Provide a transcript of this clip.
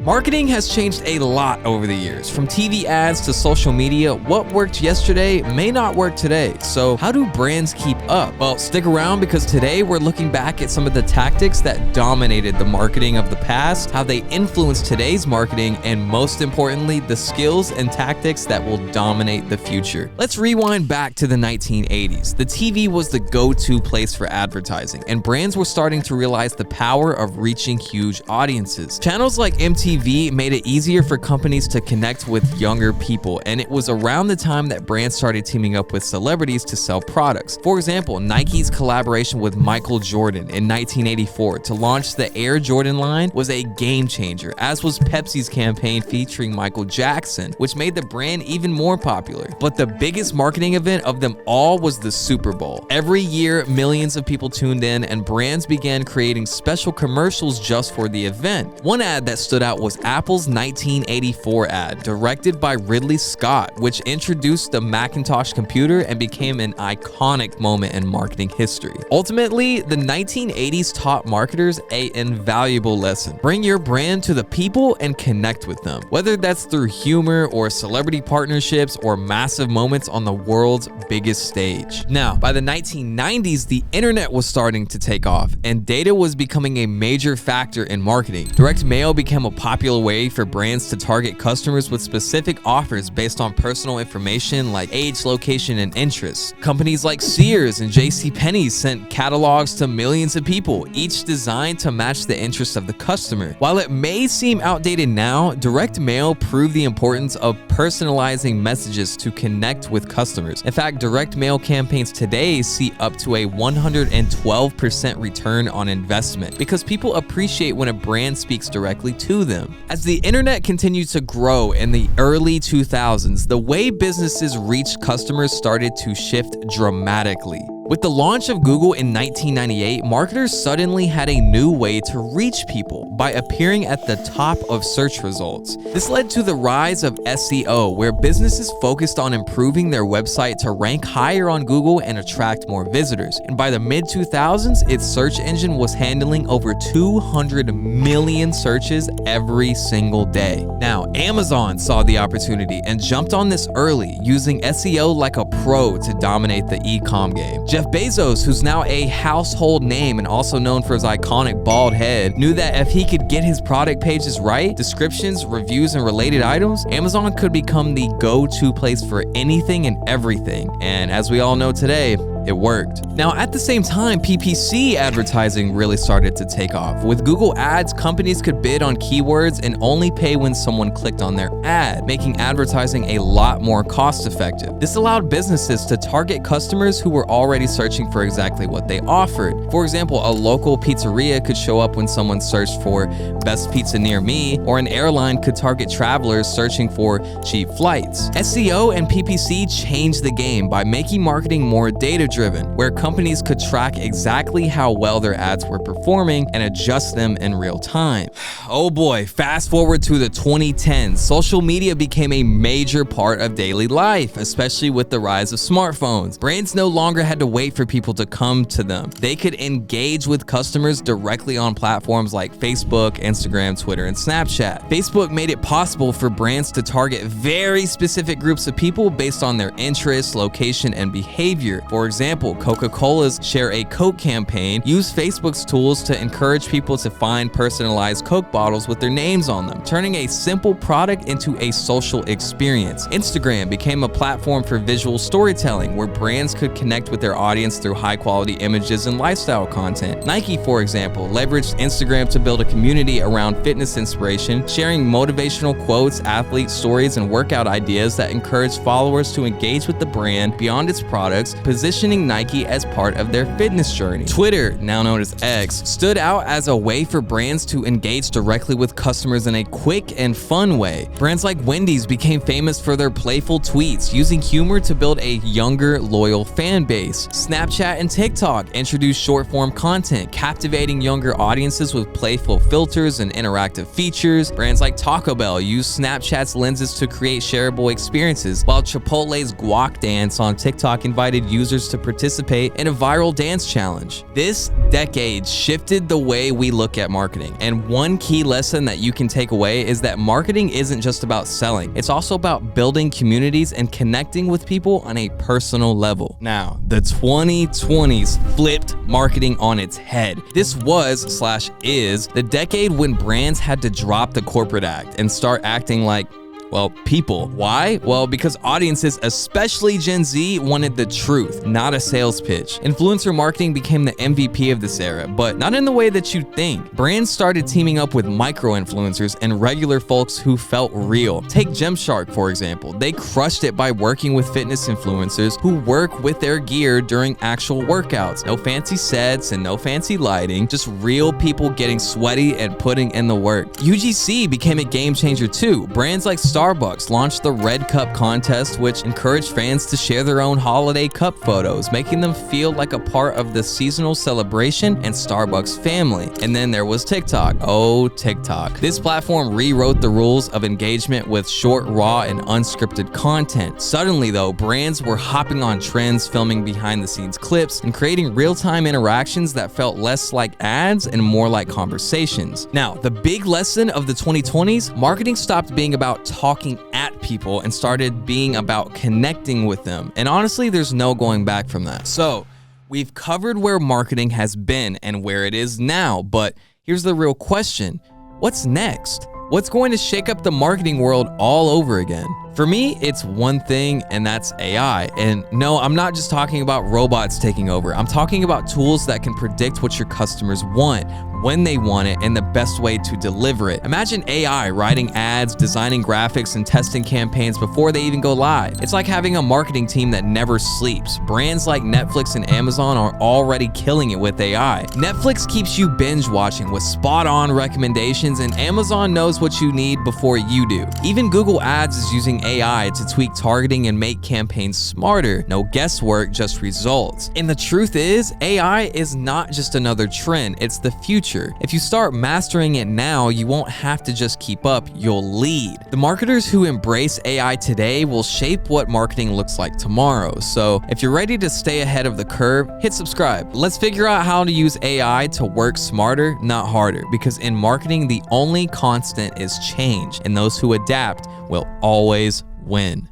Marketing has changed a lot over the years. From TV ads to social media, what worked yesterday may not work today. So how do brands keep up? Well, stick around because today we're looking back at some of the tactics that dominated the marketing of the past, how they influence today's marketing, and most importantly, the skills and tactics that will dominate the future. Let's rewind back to the 1980s. The TV was the go-to place for advertising, and brands were starting to realize the power of reaching huge audiences. Channels like MTV made it easier for companies to connect with younger people, and it was around the time that brands started teaming up with celebrities to sell products. For example, Nike's collaboration with Michael Jordan in 1984 to launch the Air Jordan line was a game changer, as was Pepsi's campaign featuring Michael Jackson, which made the brand even more popular. But the biggest marketing event of them all was the Super Bowl. Every year, millions of people tuned in, and brands began creating special commercials just for the event. One ad that stood out was Apple's 1984 ad, directed by Ridley Scott, which introduced the Macintosh computer and became an iconic moment in marketing history. Ultimately, the 1980s taught marketers an invaluable lesson. Bring your brand to the people and connect with them, whether that's through humor or celebrity partnerships or massive moments on the world's biggest stage. Now, by the 1990s, the internet was starting to take off, and data was becoming a major factor in marketing. Direct mail became a popular way for brands to target customers with specific offers based on personal information like age, location, and interests. Companies like Sears and JCPenney sent catalogs to millions of people, each designed to match the interests of the customer. While it may seem outdated now, direct mail proved the importance of personalizing messages to connect with customers. In fact, direct mail campaigns today see up to a 112% return on investment because people appreciate when a brand speaks directly to them. As the internet continued to grow in the early 2000s, the way businesses reached customers started to shift dramatically. With the launch of Google in 1998, marketers suddenly had a new way to reach people by appearing at the top of search results. This led to the rise of SEO, where businesses focused on improving their website to rank higher on Google and attract more visitors. And by the mid-2000s, its search engine was handling over 200 million searches every single day. Now, Amazon saw the opportunity and jumped on this early, using SEO like a pro to dominate the e-com game. Jeff Bezos, who's now a household name and also known for his iconic bald head, knew that if he could get his product pages right, descriptions, reviews, and related items, Amazon could become the go-to place for anything and everything. And as we all know today, it worked. Now, at the same time, PPC advertising really started to take off. With Google Ads, companies could bid on keywords and only pay when someone clicked on their ad, making advertising a lot more cost-effective. This allowed businesses to target customers who were already searching for exactly what they offered. For example, a local pizzeria could show up when someone searched for best pizza near me, or an airline could target travelers searching for cheap flights. SEO and PPC changed the game by making marketing more data-driven, where companies could track exactly how well their ads were performing and adjust them in real time. Oh boy, fast forward to the 2010s, social media became a major part of daily life, especially with the rise of smartphones. Brands no longer had to wait for people to come to them. They could engage with customers directly on platforms like Facebook, Instagram, Twitter, and Snapchat. Facebook made it possible for brands to target very specific groups of people based on their interests, location, and behavior. For example, Coca-Cola's Share a Coke campaign used Facebook's tools to encourage people to find personalized Coke bottles with their names on them, turning a simple product into a social experience. Instagram became a platform for visual storytelling, where brands could connect with their audience through high-quality images and lifestyle content. Nike, for example, leveraged Instagram to build a community around fitness inspiration, sharing motivational quotes, athlete stories, and workout ideas that encourage followers to engage with the brand beyond its products, positioning Nike as part of their fitness journey. Twitter, now known as X, stood out as a way for brands to engage directly with customers in a quick and fun way. Brands like Wendy's became famous for their playful tweets, using humor to build a younger, loyal fan base. Snapchat and TikTok introduced short-form content, captivating younger audiences with playful filters and interactive features. Brands like Taco Bell used Snapchat's lenses to create shareable experiences, while Chipotle's Guac dance on TikTok invited users to to participate in a viral dance challenge. This decade shifted the way we look at marketing. And one key lesson that you can take away is that marketing isn't just about selling. It's also about building communities and connecting with people on a personal level. Now, the 2020s flipped marketing on its head. This was/is the decade when brands had to drop the corporate act and start acting like, well, people. Why? Well, because audiences, especially Gen Z, wanted the truth, not a sales pitch. Influencer marketing became the MVP of this era, but not in the way that you think. Brands started teaming up with micro-influencers and regular folks who felt real. Take Gymshark, for example. They crushed it by working with fitness influencers who work with their gear during actual workouts. No fancy sets and no fancy lighting, just real people getting sweaty and putting in the work. UGC became a game changer too. Brands like Starbucks launched the Red Cup contest, which encouraged fans to share their own holiday cup photos, making them feel like a part of the seasonal celebration and Starbucks family. And then there was TikTok. Oh, TikTok. This platform rewrote the rules of engagement with short, raw, and unscripted content. Suddenly, though, brands were hopping on trends, filming behind-the-scenes clips, and creating real-time interactions that felt less like ads and more like conversations. Now, the big lesson of the 2020s, marketing stopped being about talking at people and started being about connecting with them. And honestly, there's no going back from that. So we've covered where marketing has been and where it is now, but here's the real question. What's next? What's going to shake up the marketing world all over again? For me, it's one thing, and that's AI. And no, I'm not just talking about robots taking over. I'm talking about tools that can predict what your customers want, when they want it, and the best way to deliver it. Imagine AI writing ads, designing graphics, and testing campaigns before they even go live. It's like having a marketing team that never sleeps. Brands like Netflix and Amazon are already killing it with AI. Netflix keeps you binge watching with spot-on recommendations, and Amazon knows what you need before you do. Even Google Ads is using AI to tweak targeting and make campaigns smarter. No guesswork, just results. And the truth is, AI is not just another trend, it's the future. If you start mastering it now, you won't have to just keep up, you'll lead. The marketers who embrace AI today will shape what marketing looks like tomorrow. So if you're ready to stay ahead of the curve, hit subscribe. Let's figure out how to use AI to work smarter, not harder, because in marketing, the only constant is change, and those who adapt will always win.